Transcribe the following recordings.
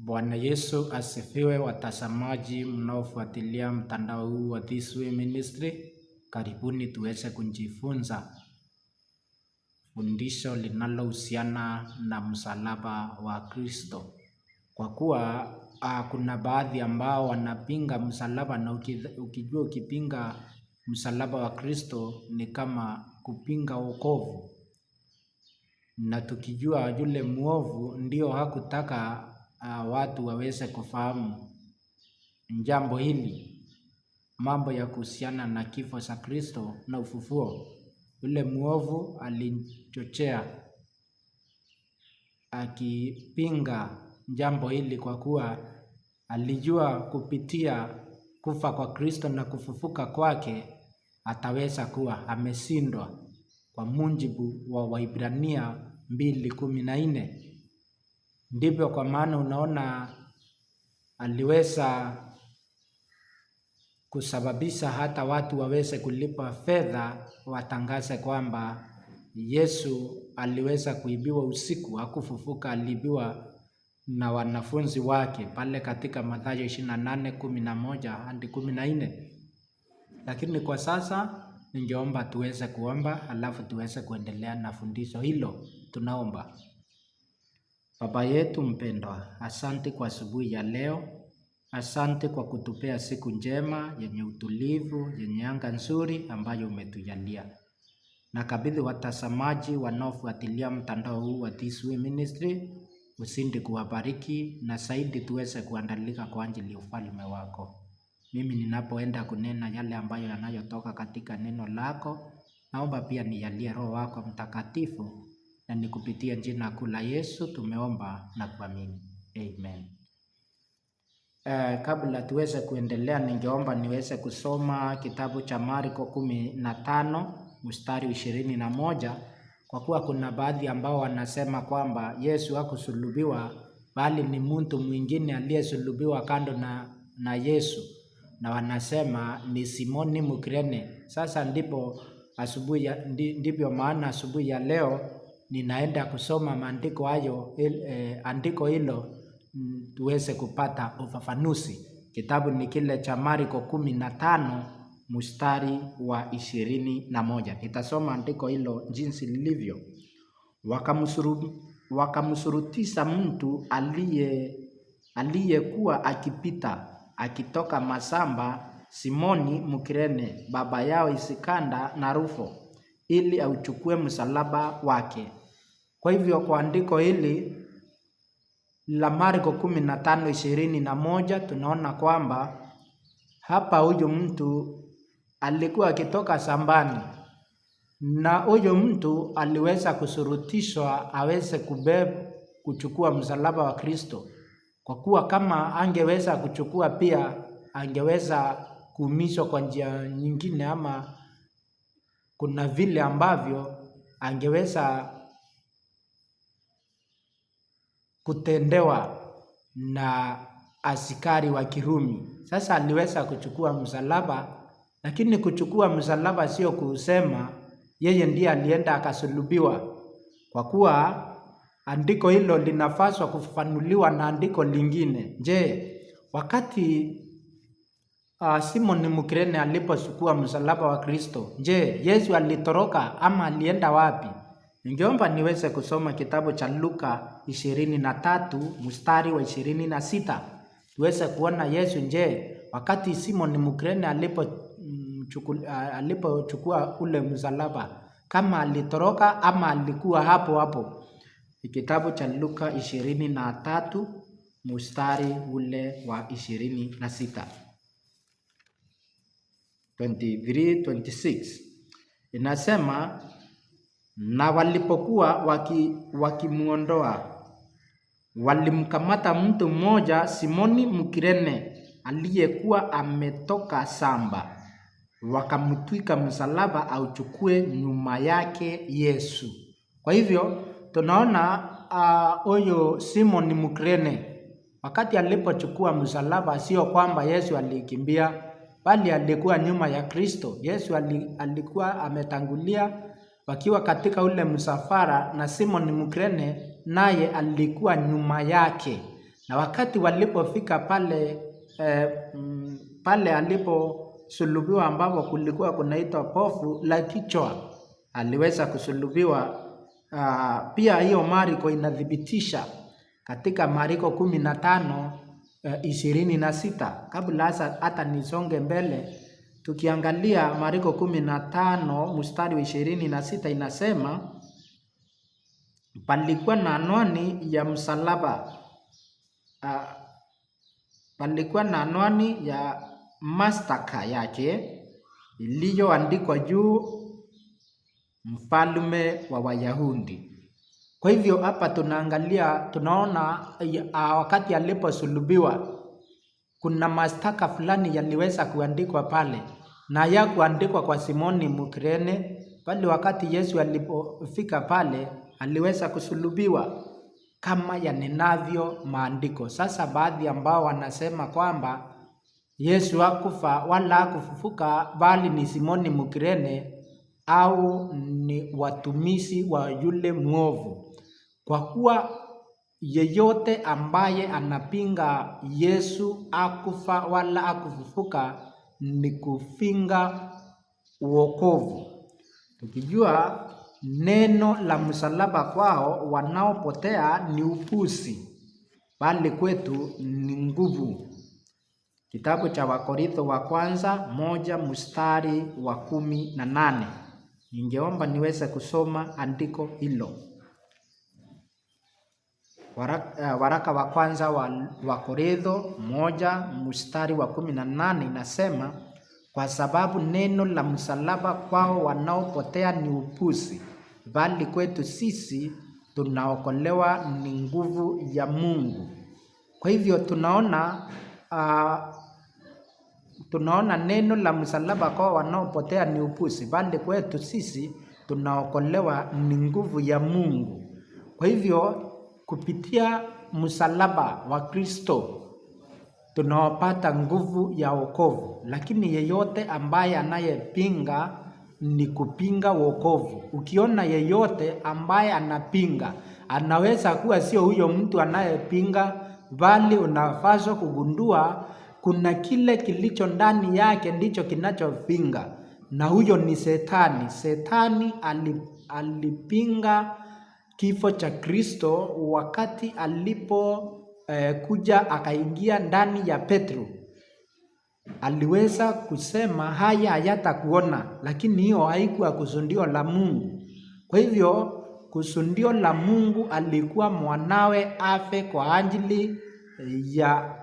Bwana Yesu asifiwe. Watazamaji mnaofuatilia mtandao huu wa This Way Ministry, karibuni tuweze kujifunza fundisho linalohusiana na msalaba wa Kristo. Kwa kuwa kuna baadhi ambao wanapinga msalaba, na ukijua ukipinga msalaba wa Kristo ni kama kupinga wokovu, na tukijua yule muovu ndio hakutaka watu waweze kufahamu jambo hili, mambo ya kuhusiana na kifo cha Kristo na ufufuo. Yule muovu alichochea akipinga jambo hili, kwa kuwa alijua kupitia kufa kwa Kristo na kufufuka kwake ataweza kuwa ameshindwa, kwa mujibu wa Waibrania 2:14. Ndivyo kwa maana unaona aliweza kusababisha hata watu waweze kulipa fedha watangaze kwamba Yesu aliweza kuibiwa usiku, hakufufuka, aliibiwa na wanafunzi wake pale katika Mathayo 28:11 hadi 14. Lakini kwa sasa ningeomba tuweze kuomba, alafu tuweze kuendelea na fundisho hilo. Tunaomba. Baba yetu mpendwa, asante kwa asubuhi ya leo. Asante kwa kutupea siku njema yenye utulivu, yenye anga nzuri ambayo umetujalia. Nakabidhi watazamaji wanaofuatilia mtandao huu wa This Way Ministry, usindi kuwabariki na zaidi tuweze kuandalika kwa ajili ya ufalme wako. Mimi ninapoenda kunena yale ambayo yanayotoka katika neno lako, naomba pia nijalie Roho wako Mtakatifu, na nikupitia jina kuu la Yesu tumeomba na kuamini. Amen. Kabla tuweze kuendelea, ningeomba niweze kusoma kitabu cha Marko 15 mstari 21, kwa kuwa kuna baadhi ambao wanasema kwamba Yesu hakusulubiwa bali ni mtu mwingine aliyesulubiwa kando na Yesu, na wanasema ni Simoni Mkirene. Sasa ndivyo maana asubuhi ya leo ninaenda kusoma maandiko hayo, andiko hilo tuweze kupata ufafanuzi. Kitabu ni kile cha Marko 15 mstari wa 21. Nitasoma andiko hilo jinsi lilivyo. Wakamsurutisha mtu aliyekuwa akipita akitoka mashamba, Simoni Mkirene, baba yao Iskanda na Rufo, ili auchukue msalaba wake. Kwa hivyo kwa andiko hili la Marko 15:21 tunaona kwamba hapa huyu mtu alikuwa akitoka shambani, na huyu mtu aliweza kusurutishwa aweze kuchukua msalaba wa Kristo, kwa kuwa kama angeweza kuchukua pia angeweza kuumizwa kwa njia nyingine, ama kuna vile ambavyo angeweza kutendewa na askari wa Kirumi. Sasa aliweza kuchukua msalaba, lakini kuchukua msalaba sio kusema yeye ndiye alienda akasulubiwa, kwa kuwa andiko hilo linafaswa kufafanuliwa na andiko lingine. Je, wakati Simoni Mkirene alipochukua msalaba wa Kristo, je, Yesu alitoroka ama alienda wapi? Ningeomba niweze kusoma kitabu cha Luka 23 mstari wa 26. Tuweze kuona Yesu, je, wakati Simoni Mkirene alipochukua ule msalaba, kama alitoroka ama alikuwa hapo hapo. Kitabu cha Luka 23 mstari ule wa 26. 23:26 inasema, na walipokuwa wakimuondoa, walimkamata mtu mmoja, Simoni Mkirene, aliyekuwa ametoka shamba, wakamtwika msalaba auchukue nyuma yake Yesu. Kwa hivyo tunaona huyo Simoni Mkirene wakati alipochukua msalaba, sio kwamba Yesu alikimbia, bali alikuwa nyuma ya Kristo. Yesu alikuwa ametangulia wakiwa katika ule msafara, na Simoni Mkirene naye alikuwa nyuma yake, Na wakati walipofika pale aliposulubiwa, ambapo kulikuwa kunaitwa pofu la kichwa, aliweza kusulubiwa. Pia hiyo Marko inathibitisha katika Marko 15:26. Kabla hata nisonge mbele, tukiangalia Marko 15 mstari wa 26 inasema, palikuwa na anwani ya msalaba, palikuwa na anwani ya mashtaka yake iliyoandikwa juu, mfalme wa Wayahudi. Kwa hivyo hapa tunaona wakati aliposulubiwa kuna mashtaka fulani yaliweza kuandikwa pale, na ya kuandikwa kwa Simoni Mkirene pale. Wakati Yesu alipofika pale aliweza kusulubiwa kama yanenavyo maandiko. Sasa baadhi ambao wanasema kwamba Yesu hakufa wala hakufufuka, bali ni Simoni Mkirene au ni watumishi wa yule mwovu, kwa kuwa yeyote ambaye anapinga Yesu akufa wala akufufuka ni kupinga wokovu, tukijua neno la msalaba kwao wanaopotea ni upuzi, bali kwetu ni nguvu. Kitabu cha Wakorintho wa kwanza 1 mstari wa 18. Ningeomba niweze kusoma andiko hilo. Waraka wa kwanza wa Wakorintho 1 mstari wa 18 inasema, kwa sababu neno la msalaba kwao wanaopotea ni upuzi, bali kwetu sisi tunaokolewa ni nguvu ya Mungu. Kwa hivyo tunaona neno la msalaba kwao wanaopotea ni upuzi, bali kwetu sisi tunaokolewa ni nguvu ya Mungu. Kwa hivyo kupitia msalaba wa Kristo tunaopata nguvu ya wokovu, lakini yeyote ambaye anayepinga ni kupinga wokovu. Ukiona yeyote ambaye anapinga, anaweza kuwa sio huyo mtu anayepinga, bali unafaswa kugundua kuna kile kilicho ndani yake ndicho kinachopinga, na huyo ni Shetani. Shetani alipinga kifo cha Kristo wakati alipokuja akaingia ndani ya Petro. Aliweza kusema haya hayatakuona, lakini hiyo haikuwa kusudio la Mungu. Kwa hivyo kusudio la Mungu alikuwa mwanawe afe kwa ajili ya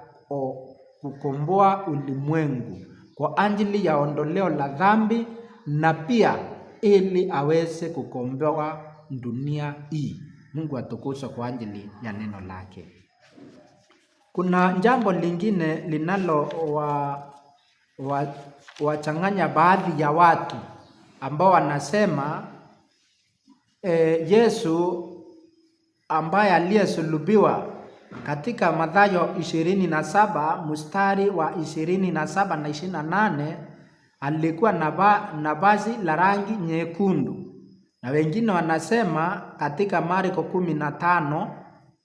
kukomboa ulimwengu, kwa ajili ya ondoleo la dhambi, na pia ili aweze kukomboa dunia hii. Mungu atukuzwe kwa ajili ya neno lake. Kuna jambo lingine linalo wachanganya baadhi ya watu ambao wanasema Yesu ambaye aliyesulubiwa katika Mathayo 27 mstari wa 27 na 28 alikuwa na vazi la rangi nyekundu, na wengine wanasema katika Marko 15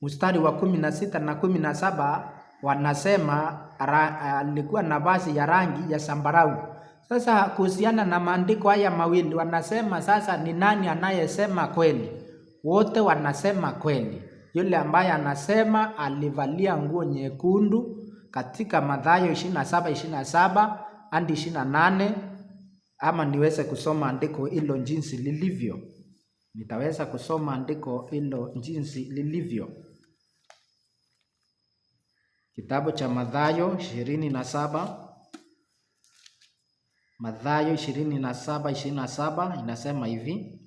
mstari wa 16 na 17 wanasema alikuwa na vazi ya rangi ya zambarau. Sasa kuhusiana na maandiko haya mawili wanasema sasa ni nani anayesema kweli? Wote wanasema kweli. Yule ambaye anasema alivalia nguo nyekundu katika Mathayo 27 hadi 28, ama niweze kusoma andiko hilo jinsi lilivyo. Nitaweza kusoma andiko hilo jinsi lilivyo. Kitabu cha Mathayo 27, Mathayo 27:27 inasema hivi: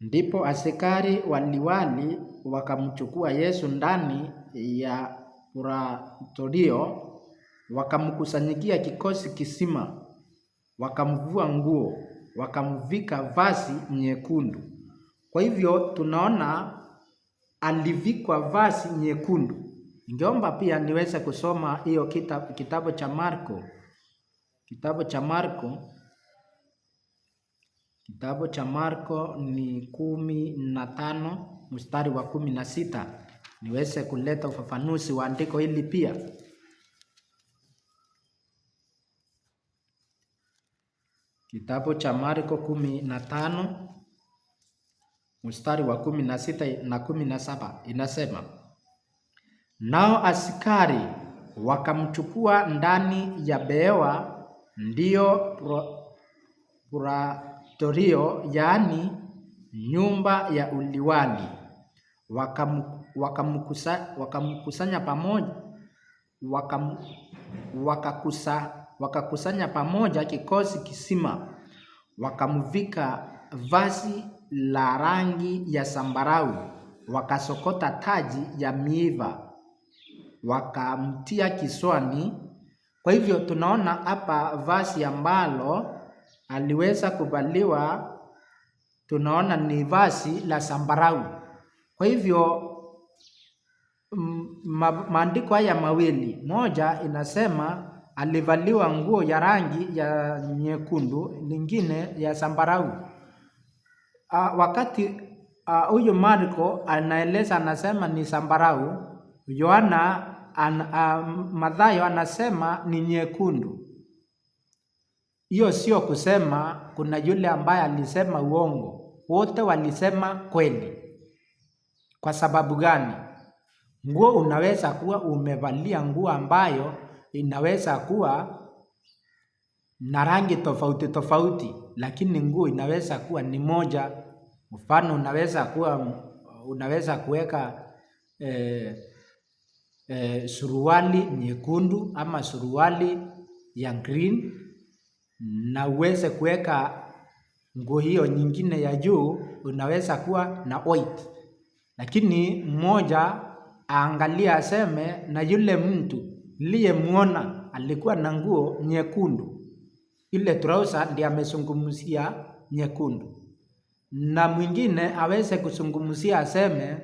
ndipo askari waliwali wakamchukua Yesu ndani ya Pretorio, wakamkusanyikia kikosi kisima, wakamvua nguo, wakamvika vazi nyekundu. Kwa hivyo tunaona alivikwa vazi nyekundu. Ningeomba pia niweze kusoma hiyo kitabu cha Marko. Kitabu cha Marko ni 15 mstari wa 16. niweze kuleta ufafanuzi wa andiko hili pia. Kitabu cha Marko 15 mstari wa 16 na 17 inasema, nao askari wakamchukua ndani ya behewa, ndiyo pretorio, yaani nyumba ya uliwali, wakakusanya pamoja kikosi kisima, wakamvika vazi la rangi ya zambarau, wakasokota taji ya miiba, wakamtia kichwani. Kwa hivyo tunaona hapa vazi ambalo aliweza kuvaliwa, tunaona ni vazi la zambarau. Kwa hivyo maandiko haya mawili, moja inasema alivaliwa nguo ya rangi ya nyekundu, nyingine ya zambarau. Wakati huyu Marko anaeleza, anasema ni zambarau, Mathayo anasema ni nyekundu. Hiyo sio kusema kuna yule ambaye alisema uongo, wote walisema kweli. Kwa sababu gani? Nguo unaweza kuwa umevalia nguo ambayo inaweza kuwa na rangi tofauti tofauti, lakini nguo inaweza kuwa ni moja. Mfano, unaweza kuweka suruali nyekundu ama suruali ya green, na uweze kuweka nguo hiyo nyingine ya juu unaweza kuwa na white. Lakini mmoja aangalia aseme, na yule mtu niliyemuona alikuwa na nguo nyekundu, ile trouser ndiye amezungumzia nyekundu. Na mwingine aweze kuzungumzia aseme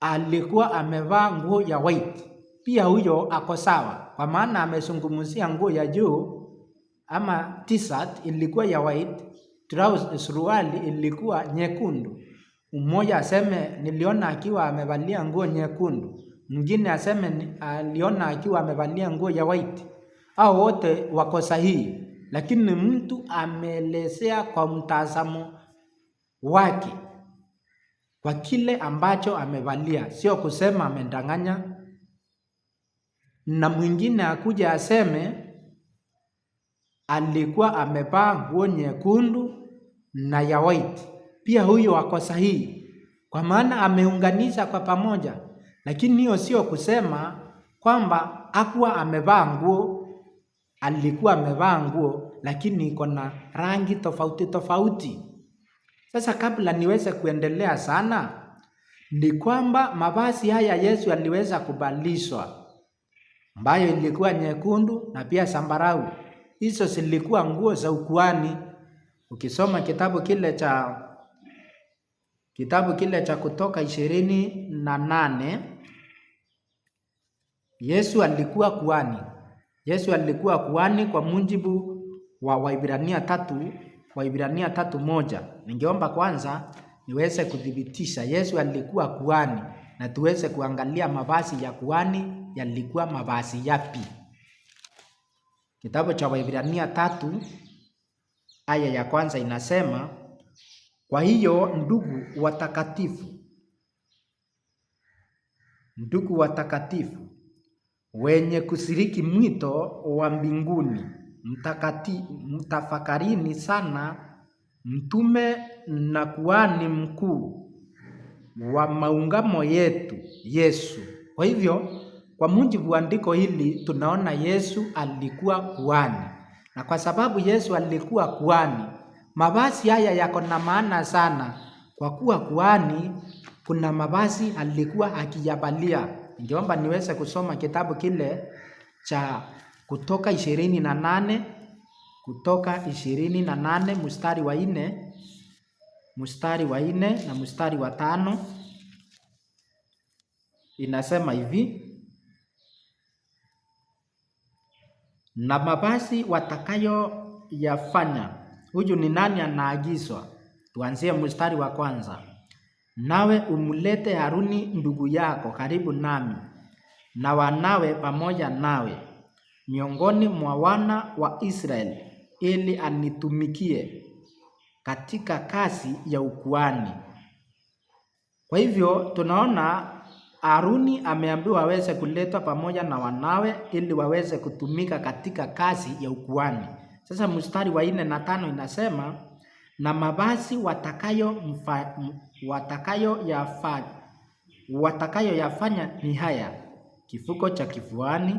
alikuwa amevaa nguo ya white, pia huyo ako sawa, kwa maana amezungumzia nguo ya juu ama t-shirt ilikuwa ya white, trouser suruali ilikuwa nyekundu. Mmoja aseme niliona akiwa amevalia nguo nyekundu, mwingine aseme aliona akiwa amevalia nguo ya white. Hao wote wako sahihi, lakini mtu ameelezea kwa mtazamo wake kwa kile ambacho amevalia, sio kusema amedanganya. Na mwingine akuja aseme alikuwa amevaa nguo nyekundu na ya white, pia huyo ako sahihi, kwa maana ameunganisha kwa pamoja. Lakini hiyo sio kusema kwamba hakuwa amevaa nguo, alikuwa amevaa nguo lakini iko na rangi tofauti tofauti. Sasa kabla niweze kuendelea sana, ni kwamba mavazi haya Yesu aliweza kubalishwa, ambayo ilikuwa nyekundu na pia zambarau. Hizo zilikuwa nguo za ukuhani. Ukisoma kitabu kile cha Kutoka 28, Yesu alikuwa kuhani. Yesu alikuwa kuhani kwa mujibu wa Waibrania 3:1. Ningeomba kwanza niweze kudhibitisha Yesu alikuwa kuhani, na tuweze kuangalia mavazi ya kuhani yalikuwa mavazi yapi. Kitabu cha Waibrania 3 aya ya kwanza inasema, kwa hiyo ndugu watakatifu wenye kushiriki mwito wa mbinguni, mtafakarini sana mtume na kuhani mkuu wa maungamo yetu Yesu. Kwa hivyo kwa mujibu wa andiko hili tunaona Yesu alikuwa kuhani, na kwa sababu Yesu alikuwa kuhani, mavazi haya yako na maana sana, kwa kuwa kuhani kuna mavazi alikuwa akiyavalia. Ningeomba niweze kusoma kitabu kile cha Kutoka 28, Kutoka 28 mstari wa 4 na mstari wa 5. Inasema hivi, na mavazi watakayoyafanya. Huyu ni nani anaagizwa? Tuanzie mstari wa kwanza. nawe umlete Haruni ndugu yako karibu nami na wanawe pamoja nawe miongoni mwa wana wa Israeli, ili anitumikie katika kazi ya ukuhani. Kwa hivyo tunaona Haruni ameambiwa aweze kuletwa pamoja na wanawe ili waweze kutumika katika kazi ya ukuhani. Sasa mstari wa 4 na 5 inasema, na mavazi watakayoyafanya ni haya: kifuko cha kifuani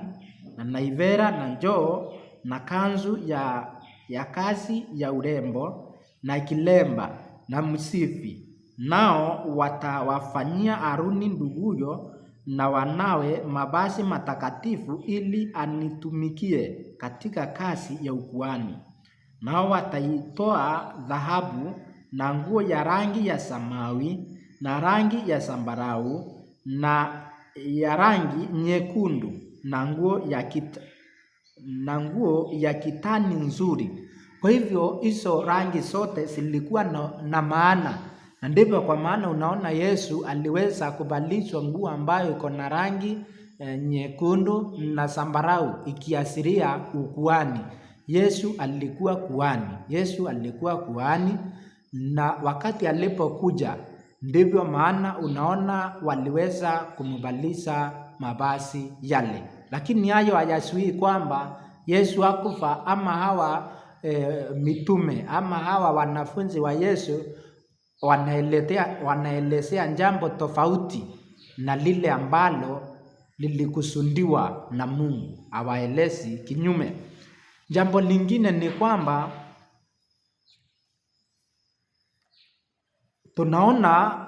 na naivera na njoo na kanzu ya kazi ya urembo na kilemba na msifi. Nao watawafanyia Haruni nduguyo na wanawe mavazi matakatifu ili anitumikie katika kazi ya ukuhani. Nao wataitoa dhahabu na nguo ya rangi ya samawi na rangi ya zambarau na ya rangi nyekundu na nguo ya kitani nzuri. Kwa hivyo hizo rangi zote zilikuwa na maana, na ndivyo kwa maana unaona Yesu aliweza kuvalishwa nguo ambayo iko na rangi nyekundu na zambarau, ikiashiria ukuhani. Yesu alikuwa kuhani, na wakati alipokuja ndivyo maana unaona waliweza kumvalisha mavazi yale. Lakini hayo hayasui kwamba Yesu hakufa, ama hawa mitume ama hawa wanafunzi wa Yesu wanaelezea jambo tofauti na lile ambalo lilikusudiwa na Mungu, hawaelezi kinyume. Jambo lingine ni kwamba tunaona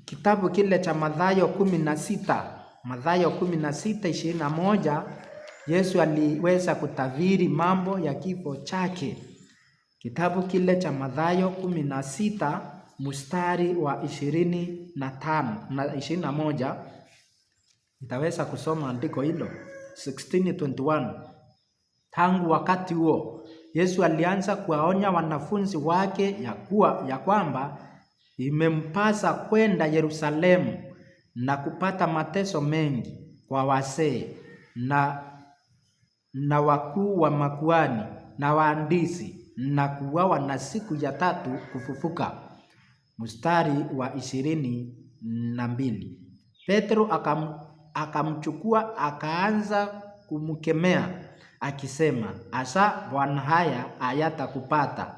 kitabu kile cha Mathayo 16:21, Yesu aliweza kutabiri mambo ya kifo chake. Kitabu kile cha Mathayo 16 mstari wa 25 na 21, nitaweza kusoma andiko hilo 16:21. Tangu wakati huo Yesu alianza kuwaonya wanafunzi wake ya kwamba imempasa kwenda Yerusalemu na kupata mateso mengi kwa wazee na wakuu wa makuhani na waandishi, na kuuawa na siku ya tatu kufufuka. Mstari wa 22. Petro akamchukua akaanza kumkemea akisema, asa Bwana, haya hayatakupata.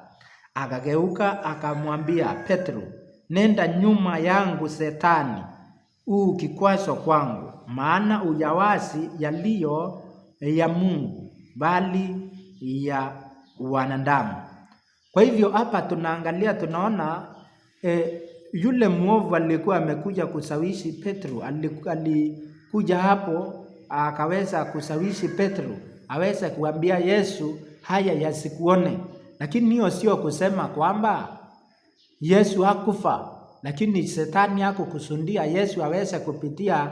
Akageuka akamwambia Petro, nenda nyuma yangu Shetani, kikwazo kwangu, maana huyawazi yaliyo ya Mungu bali ya wanadamu. Kwa hivyo hapa tunaangalia, tunaona yule mwovu alikuwa amekuja kusawishi Petro. Alikuja hapo akaweza kusawishi Petro aweze kuambia Yesu haya yasikuone. Lakini hiyo sio kusema kwamba Yesu hakufa, lakini Shetani hakukusudia Yesu aweze kupitia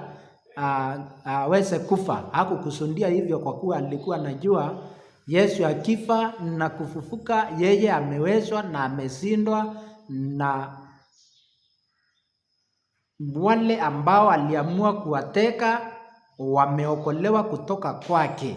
aweze kufa. Hakukusudia hivyo, kwa kuwa alikuwa anajua Yesu akifa na kufufuka, yeye amewezwa na ameshindwa, na wale ambao aliamua kuwateka wameokolewa kutoka kwake,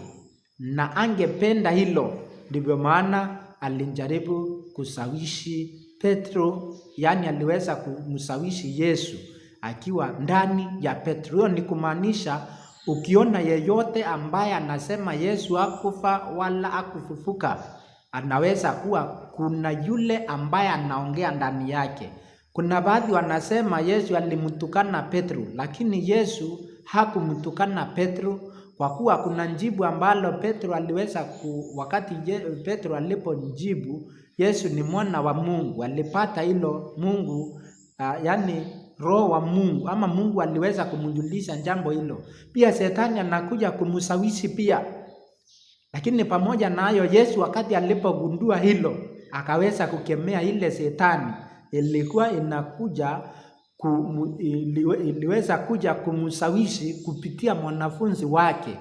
na angependa hilo. Ndivyo maana alijaribu kusawishi Petro, yani aliweza kumsawishi Yesu akiwa ndani ya Petro. Hiyo ni kumaanisha, ukiona yeyote ambaye anasema Yesu hakufa wala hakufufuka, anaweza kuwa kuna yule ambaye anaongea ndani yake. Kuna baadhi wanasema Yesu alimtukana Petro, lakini Yesu hakumtukana Petro, kwa kuwa kuna jibu ambalo Petro aliweza wakati Petro alipojibu Yesu ni mwana wa Mungu, alipata hilo Mungu, yani Roho wa Mungu ama Mungu aliweza kumjulisha jambo hilo. Pia Shetani anakuja kumsawishi pia, lakini pamoja na hayo Yesu wakati alipogundua hilo akaweza kukemea ile Shetani ilikuwa inakuja iliweza kuja kumsawishi kupitia mwanafunzi wake,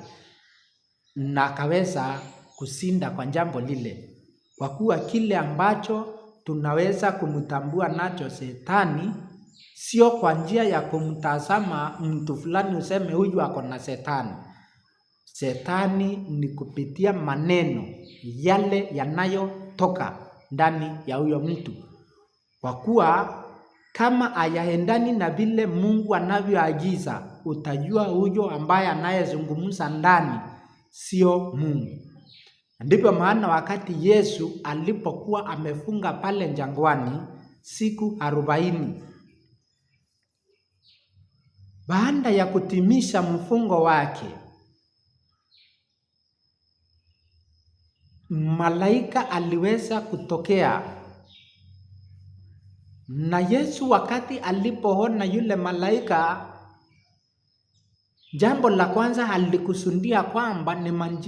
na akaweza kushinda kwa jambo lile, kwa kuwa kile ambacho tunaweza kumtambua nacho Shetani sio kwa njia ya kumtazama mtu fulani useme huyu ako na shetani. Shetani ni kupitia maneno yale yanayotoka ndani ya huyo mtu, kwa kuwa kama hayaendani na vile Mungu anavyoagiza, utajua huyo ambaye anayezungumza ndani sio Mungu. Ndipo maana wakati Yesu alipokuwa amefunga pale jangwani siku 40, baada ya kutimisha mfungo wake, malaika aliweza kutokea, na Yesu wakati alipoona yule malaika, jambo la kwanza alikusudia kwamba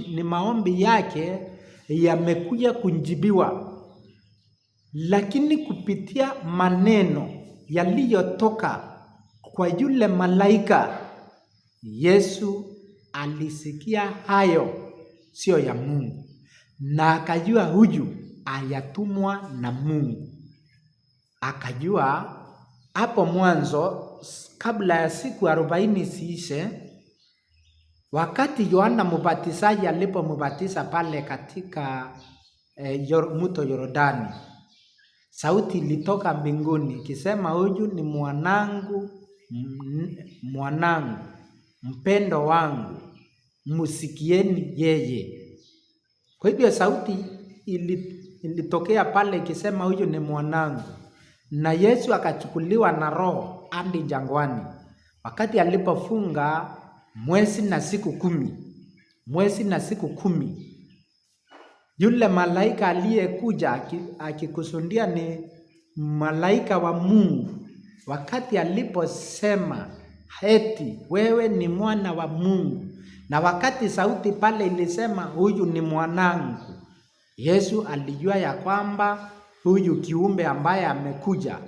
ni maombi yake yamekuja kujibiwa. Lakini kupitia maneno yaliyotoka kwa yule malaika, Yesu alisikia hayo sio ya Mungu, na akajua huyu ayatumwa na Mungu. Akajua hapo mwanzo, kabla ya siku 40 siishe, wakati Yohana Mbatizaji alipomubatiza pale katika mto Yordani, sauti ilitoka mbinguni ikisema, huyu ni mwanangu mpendo wangu, msikieni yeye. Kwa hivyo sauti ilitokea pale ikisema huyu ni mwanangu, na Yesu akachukuliwa na Roho hadi jangwani wakati alipofunga mwezi na siku 10. Yule malaika aliyekuja akikusudia ni malaika wa Mungu, wakati aliposema eti wewe ni mwana wa Mungu, na wakati sauti pale ilisema huyu ni mwanangu, Yesu alijua ya kwamba huyu kiumbe ambaye amekuja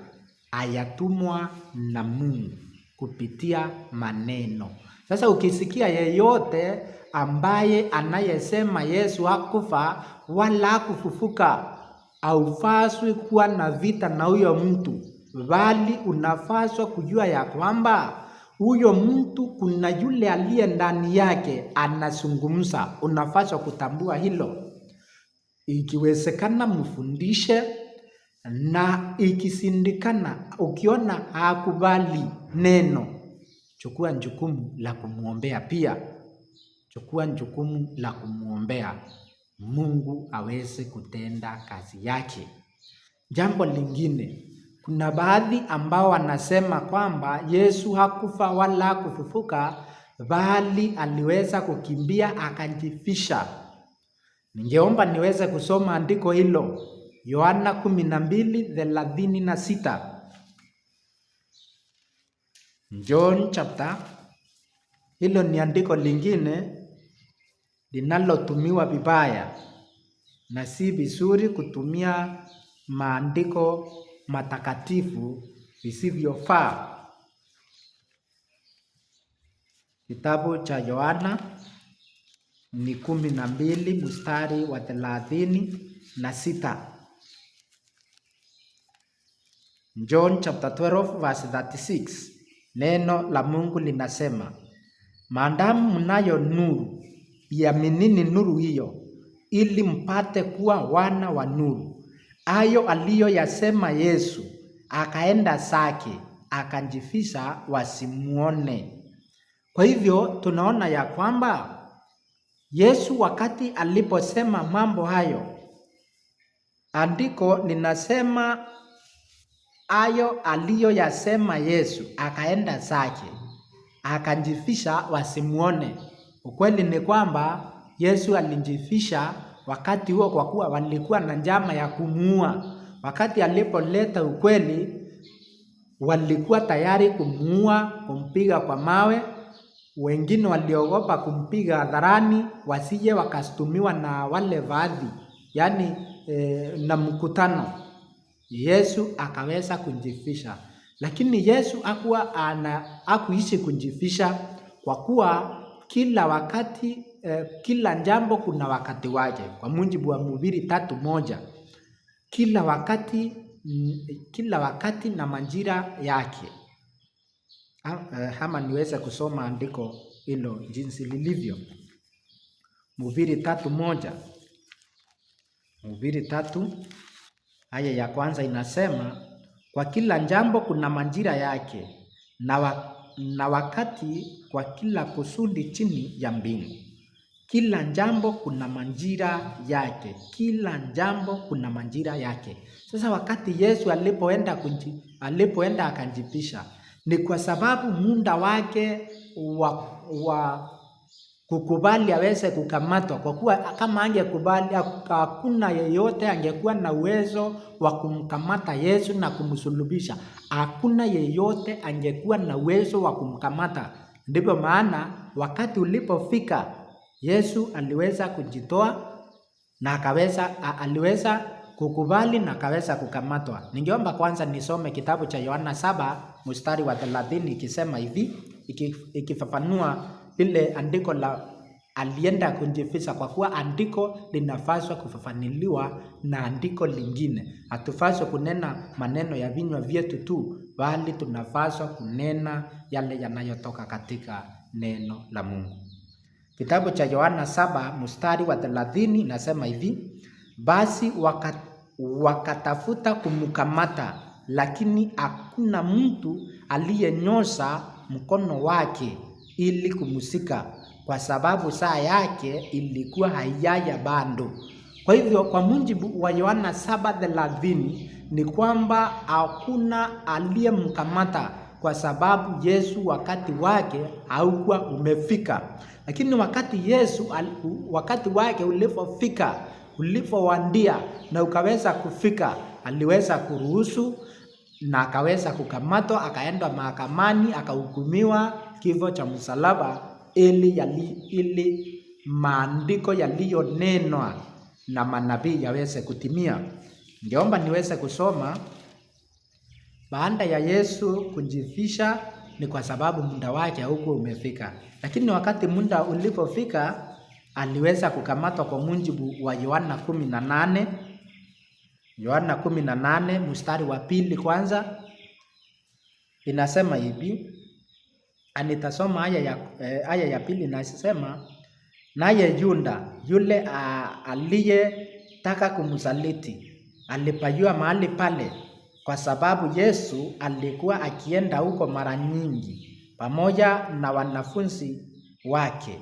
ayatumwa na Mungu kupitia maneno. Sasa ukisikia yeyote ambaye anayesema Yesu hakufa wala hakufufuka, haufaswi kuwa na vita na huyo mtu, bali unafaswa kujua ya kwamba huyo mtu kuna yule aliye ndani yake anazungumza. Unafaswa kutambua hilo. Ikiwezekana mfundishe, na ikisindikana ukiona hakubali neno, chukua jukumu la kumwombea pia. Chukua jukumu la kumwombea Mungu aweze kutenda kazi yake. Jambo lingine, kuna baadhi ambao wanasema kwamba Yesu hakufa wala hakufufuka, bali aliweza kukimbia akajifisha. Ningeomba niweze kusoma andiko hilo, Yohana 12:36. John chapter, hilo ni andiko lingine linalotumiwa vibaya, na si vizuri kutumia maandiko matakatifu visivyofaa. Kitabu cha Yohana ni 12 mstari wa 36. John chapter 12 verse 36. Neno la Mungu linasema, maadamu mnayo nuru, iaminini nuru hiyo, ili mpate kuwa wana wa nuru. Hayo aliyoyasema Yesu, akaenda zake akajifisha wasimuone. Kwa hivyo tunaona ya kwamba Yesu wakati aliposema mambo hayo, andiko linasema hayo aliyoyasema Yesu, akaenda zake akajifisha wasimuone. Ukweli ni kwamba Yesu alijifisha wakati huo, kwa kuwa walikuwa na njama ya kumuua. Wakati alipoleta ukweli, walikuwa tayari kumuua, kumpiga kwa mawe. Wengine waliogopa kumpiga hadharani wasije wakastumiwa na wale baadhi, yani na mkutano. Yesu akaweza kujifisha, lakini Yesu hakuishi kujifisha, kwa kuwa kila wakati kila jambo kuna wakati wake. Kwa mujibu wa Mhubiri 3:1, kila wakati na majira yake. ama niweze kusoma andiko hilo jinsi lilivyo. Mhubiri 3:1. Mhubiri 3 aya ya kwanza inasema, kwa kila jambo kuna majira yake na wakati kwa kila kusudi chini ya mbingu. Kila jambo kuna majira yake. Kila jambo kuna majira yake. Sasa wakati Yesu alipoenda akajipisha, ni kwa sababu muda wake wa kukubali aweze kukamatwa, kwa kuwa kama angekubali, hakuna yeyote angekuwa na uwezo wa kumkamata Yesu na kumsulubisha. Hakuna yeyote angekuwa na uwezo wa kumkamata. Ndipo maana wakati ulipofika, Yesu aliweza kujitoa na aliweza kukubali na akaweza kukamatwa. Ningeomba kwanza nisome kitabu cha Yohana 7 mstari wa 30 ikisema hivi, ikifafanua ile andiko la alienda kujificha, kwa kuwa andiko linafaswa kufafanuliwa na andiko lingine. Hatufaswa kunena maneno ya vinywa vyetu tu, bali tunafaswa kunena yale yanayotoka katika neno la Mungu. Kitabu cha Yohana 7 mstari wa 30 inasema hivi, basi wakatafuta kumkamata, lakini hakuna mtu aliyenyosha mkono wake ili kumshika, kwa sababu saa yake ilikuwa haijaja bado. Kwa hivyo kwa mujibu wa Yohana 7:30 ni kwamba hakuna aliyemkamata, kwa sababu Yesu wakati wake haukuwa umefika. Lakini wakati Yesu wakati wake ulipofika, ulipowadia na ukaweza kufika, aliweza kuruhusu na akaweza kukamatwa, akaenda mahakamani, akahukumiwa kifo cha msalaba, ili maandiko yaliyonenwa na manabii yaweze kutimia. Ningeomba niweze kusoma. Baada ya Yesu kujifisha, ni kwa sababu muda wake haukuwa umefika. Lakini wakati muda ulipofika, aliweza kukamatwa kwa mujibu wa Yohana 18. Yohana 18 mstari wa 2 kwanza inasema hivi. Anitasoma aya ya 2 inasema, naye Yuda yule aliyetaka kumsaliti alipajua mahali pale, kwa sababu Yesu alikuwa akienda huko mara nyingi pamoja na wanafunzi wake.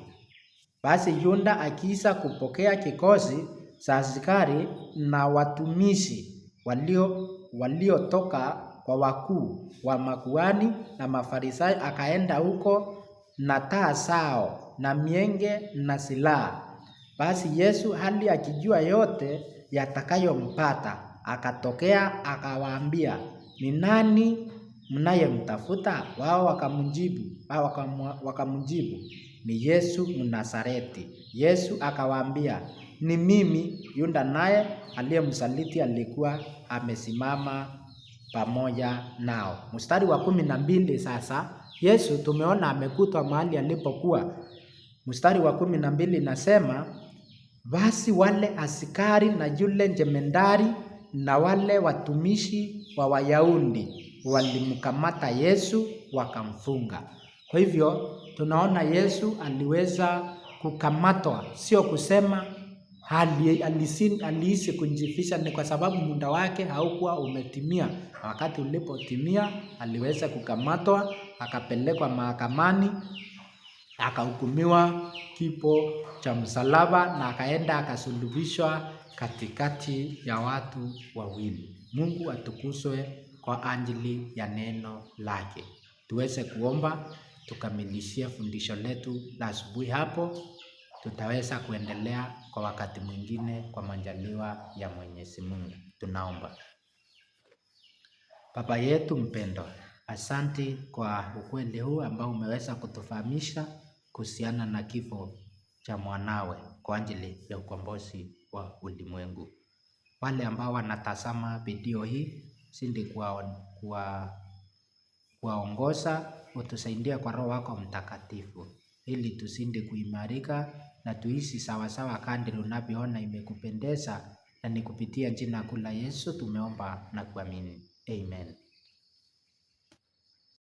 Basi Yuda akiisha kupokea kikosi cha askari na watumishi waliotoka kwa wakuu wa makuhani na Mafarisayo, akaenda huko na taa zao na mienge na silaha. Basi Yesu hali akijua yote yatakayompata, akatokea akawaambia, ni nani mnayemtafuta? Wao wakamjibu, ni Yesu Mnazareti. Yesu akawaambia, ni mimi. Yuda naye aliyemsaliti alikuwa amesimama pamoja nao. Mstari wa 12 sasa, Yesu tumeona amekutwa mahali alipokuwa. Mstari wa 12 nasema, basi wale askari na yule jemedari na wale watumishi wa Wayahudi walimkamata Yesu wakamfunga. Kwa hivyo tunaona aliweza kukamatwa, sio kusema alihisi kujifisha, ni kwa sababu muda wake haukuwa umetimia. Wakati ulipotimia, aliweza kukamatwa, akapelekwa mahakamani, akahukumiwa kifo cha msalaba na akaenda akasulubishwa katikati ya watu wawili. Mungu atukuzwe kwa ajili ya neno lake. Tuweze kuomba tukamilishie fundisho letu la asubuhi. Hapo tutaweza kuendelea kwa wakati mwingine kwa majaliwa ya Mwenyezi Mungu. Tunaomba. Baba yetu mpendwa, asante kwa ukweli huu ambao umeweza kutufahamisha kuhusiana na kifo cha mwanawe kwa ajili ya ukombozi wa ulimwengu. Wale ambao wanatazama video hii, sindi kuwaongoza, utusaidie kwa Roho wako Mtakatifu, ili tusinde kuimarika na tuishi sawasawa kadri unavyoona imekupendeza, na ni kupitia jina kuu la Yesu tumeomba na kuamini. Amen.